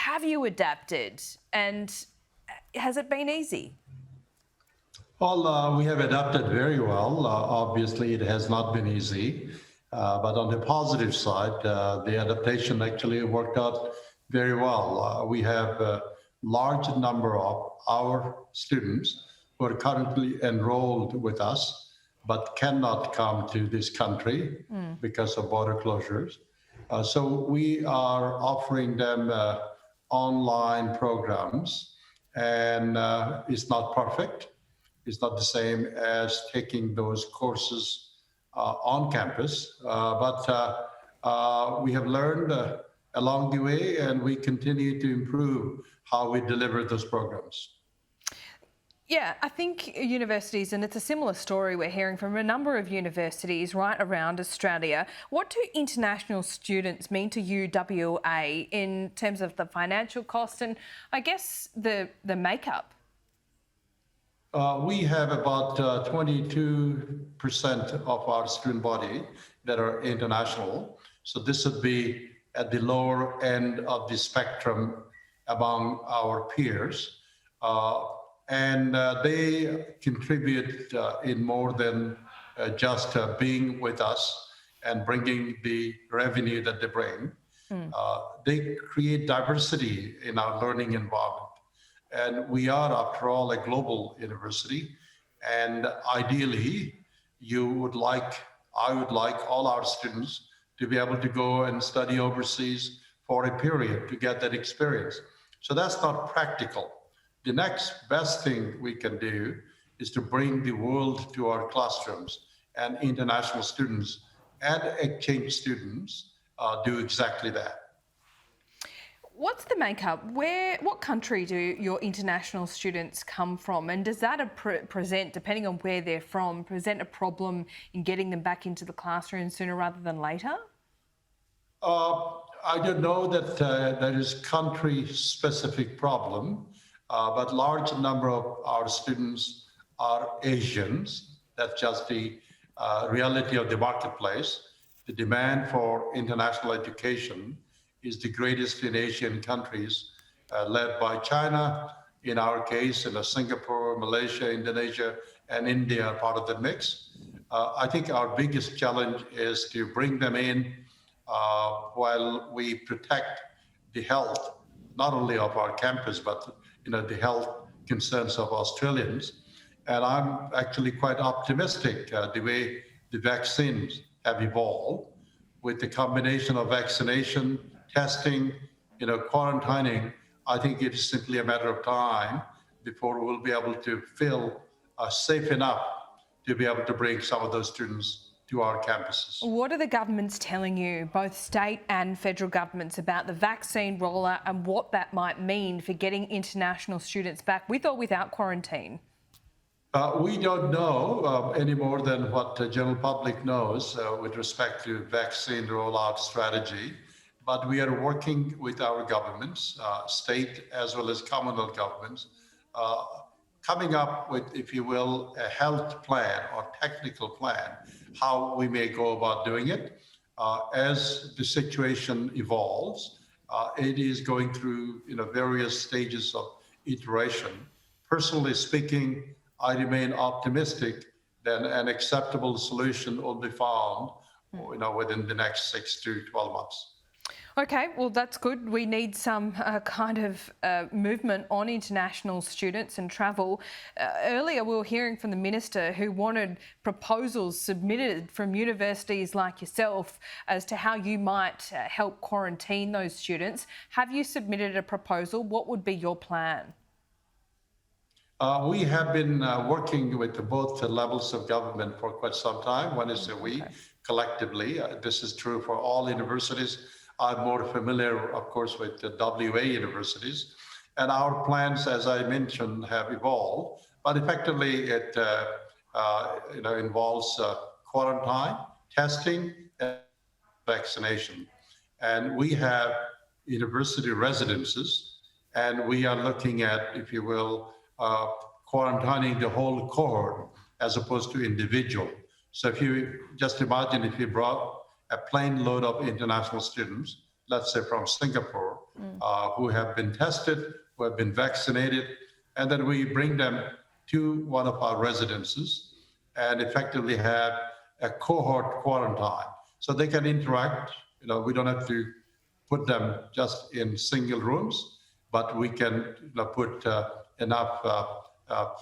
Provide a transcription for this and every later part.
have you adapted, and has it been easy? Well, we have adapted very well. Obviously, it has not been easy. But on the positive side, the adaptation actually worked out very well. We have a large number of our students who are currently enrolled with us, but cannot come to this country because of border closures. So we are offering them online programs, and it's not perfect. It's not the same as taking those courses on campus, but we have learned along the way, and we continue to improve how we deliver those programs. Yeah, I think universities, and it's a similar story we're hearing from a number of universities right around Australia. What do international students mean to UWA in terms of the financial cost and I guess the makeup? We have about 22% of our student body that are international. So this would be at the lower end of the spectrum among our peers. Uh, and they contribute in more than just being with us and bringing the revenue that they bring. They create diversity in our learning environment. And we are, after all, a global university. And ideally, you would like, I would like all our students to be able to go and study overseas for a period to get that experience. So that's not practical. The next best thing we can do is to bring the world to our classrooms, and international students and exchange students do exactly that. What's the makeup? What country do your international students come from? And does that present, depending on where they're from, present a problem in getting them back into the classroom sooner rather than later? I don't know that there is country-specific problem, but large number of our students are Asians. That's just the reality of the marketplace. The demand for international education is the greatest in Asian countries, led by China. In our case, Singapore, Malaysia, Indonesia, and India are part of the mix. I think our biggest challenge is to bring them in while we protect the health, not only of our campus, but the health concerns of Australians. And I'm actually quite optimistic the way the vaccines have evolved with the combination of vaccination, testing, quarantining. I think it is simply a matter of time before we'll be able to feel safe enough to be able to bring some of those students to our campuses. What are the governments telling you, both state and federal governments, about the vaccine rollout and what that might mean for getting international students back with or without quarantine? We don't know any more than what the general public knows with respect to vaccine rollout strategy. But we are working with our governments, state as well as commonwealth governments, coming up with, if you will, a health plan or technical plan, how we may go about doing it. As the situation evolves, it is going through various stages of iteration. Personally speaking, I remain optimistic that an acceptable solution will be found within the next 6 to 12 months. Okay, well, that's good. We need some kind of movement on international students and travel. Earlier, we were hearing from the Minister who wanted proposals submitted from universities like yourself as to how you might help quarantine those students. Have you submitted a proposal? What would be your plan? We have been working with both levels of government for quite some time. One is we collectively. This is true for all universities. I'm more familiar, of course, with the WA universities. And our plans, as I mentioned, have evolved. But effectively, it involves quarantine, testing, and vaccination. And we have university residences, and we are looking at, if you will, quarantining the whole cohort as opposed to individual. So if you just imagine if you brought a plane load of international students, let's say from Singapore, who have been tested, who have been vaccinated, and then we bring them to one of our residences and effectively have a cohort quarantine. So they can interact. We don't have to put them just in single rooms, but we can put enough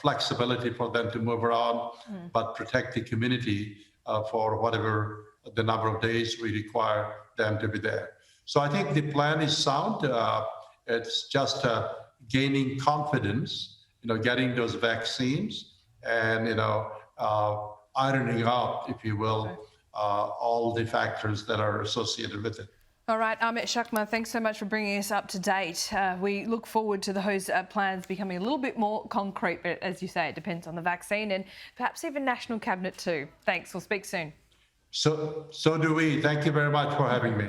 flexibility for them to move around, but protect the community for whatever the number of days we require them to be there. So I think the plan is sound. It's just gaining confidence, getting those vaccines and, ironing out, if you will, all the factors that are associated with it. All right, Amit, Chakma, thanks so much for bringing us up to date. We look forward to those plans becoming a little bit more concrete, but as you say, it depends on the vaccine and perhaps even National Cabinet too. Thanks, we'll speak soon. So do we. Thank you very much for having me.